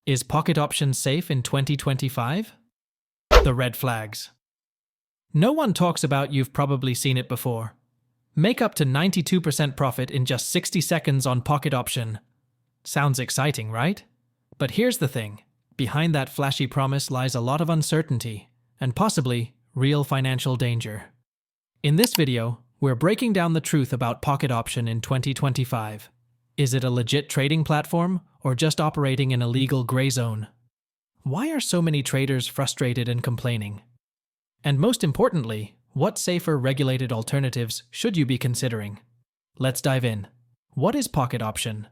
Is pocket option safe in 2025? The red flags. No one talks about, you've probably seen it before. Make up to 92% profit in just 60 seconds on pocket option. Sounds exciting, right? But here's the thing. Behind that flashy promise lies a lot of uncertainty, and possibly real financial danger. In this video, we're breaking down the truth about pocket option in 2025. Is it a legit trading platform, or just operating in a legal gray zone? Why are so many traders frustrated and complaining? And most importantly, what safer regulated alternatives should you be considering? Let's dive in. What is pocket option?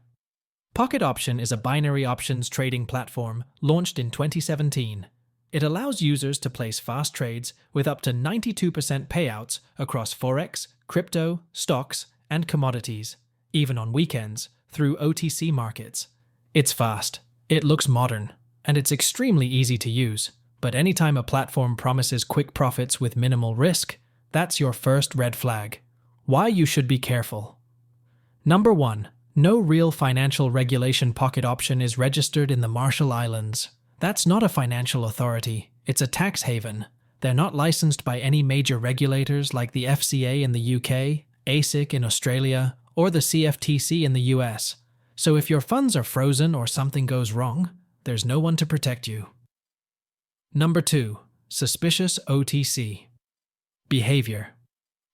Pocket option is a binary options trading platform launched in 2017. It allows users to place fast trades with up to 92% payouts across Forex, crypto, stocks, and commodities, even on weekends, through OTC markets. It's fast, it looks modern, and it's extremely easy to use. But anytime a platform promises quick profits with minimal risk, that's your first red flag. Why you should be careful. Number 1. No real financial regulation. Pocket option is registered in the Marshall Islands. That's not a financial authority, it's a tax haven. They're not licensed by any major regulators like the FCA in the UK, ASIC in Australia, or the CFTC in the US. So if your funds are frozen or something goes wrong, there's no one to protect you. Number 2. Suspicious OTC behavior.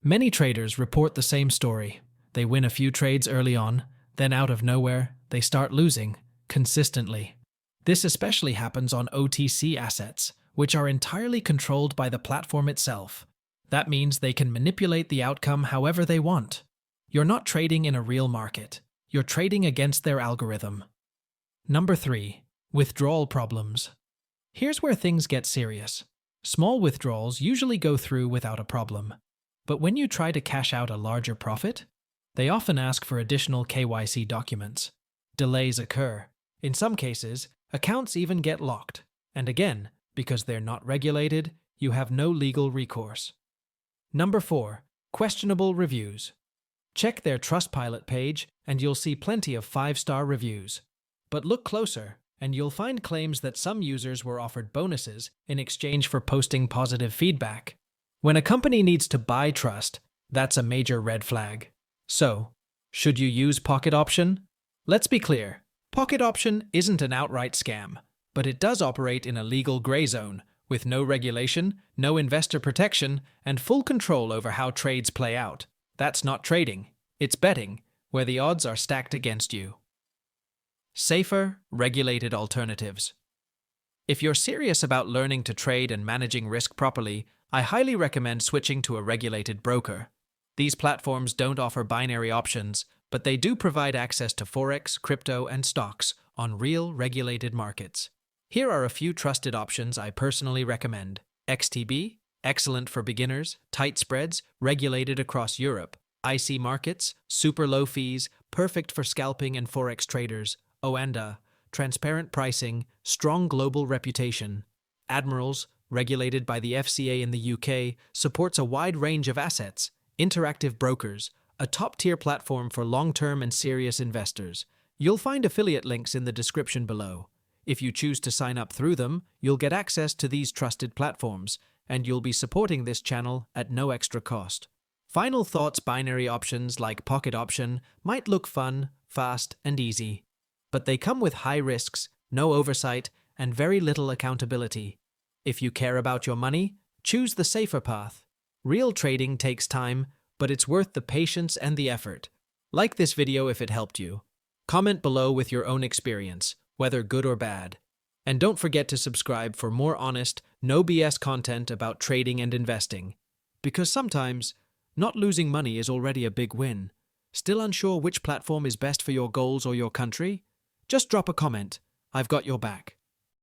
Many traders report the same story. They win a few trades early on, then out of nowhere, they start losing, consistently. This especially happens on OTC assets, which are entirely controlled by the platform itself. That means they can manipulate the outcome however they want. You're not trading in a real market. You're trading against their algorithm. Number 3. Withdrawal problems. Here's where things get serious. Small withdrawals usually go through without a problem. But when you try to cash out a larger profit, they often ask for additional KYC documents. Delays occur. In some cases, accounts even get locked. And again, because they're not regulated, you have no legal recourse. Number 4. Questionable reviews. Check their Trustpilot page and you'll see plenty of 5-star reviews. But look closer, and you'll find claims that some users were offered bonuses in exchange for posting positive feedback. When a company needs to buy trust, that's a major red flag. So, should you use pocket option? Let's be clear, pocket option isn't an outright scam, but it does operate in a legal gray zone, with no regulation, no investor protection, and full control over how trades play out. That's not trading, it's betting, where the odds are stacked against you. Safer, regulated alternatives. If you're serious about learning to trade and managing risk properly, I highly recommend switching to a regulated broker. These platforms don't offer binary options, but they do provide access to Forex, crypto, and stocks on real regulated markets. Here are a few trusted options I personally recommend. XTB, excellent for beginners, tight spreads, regulated across Europe. IC markets, super low fees, perfect for scalping and Forex traders. Oanda, transparent pricing, strong global reputation. Admirals, regulated by the FCA in the UK, supports a wide range of assets. Interactive Brokers, a top-tier platform for long-term and serious investors. You'll find affiliate links in the description below. If you choose to sign up through them, you'll get access to these trusted platforms, and you'll be supporting this channel at no extra cost. Final thoughts. Binary options like pocket option might look fun, fast, and easy, but they come with high risks, no oversight, and very little accountability. If you care about your money, choose the safer path. Real trading takes time, but it's worth the patience and the effort. Like this video if it helped you. Comment below with your own experience, whether good or bad. And don't forget to subscribe for more honest, no BS content about trading and investing. Because sometimes, not losing money is already a big win. Still unsure which platform is best for your goals or your country? Just drop a comment. I've got your back.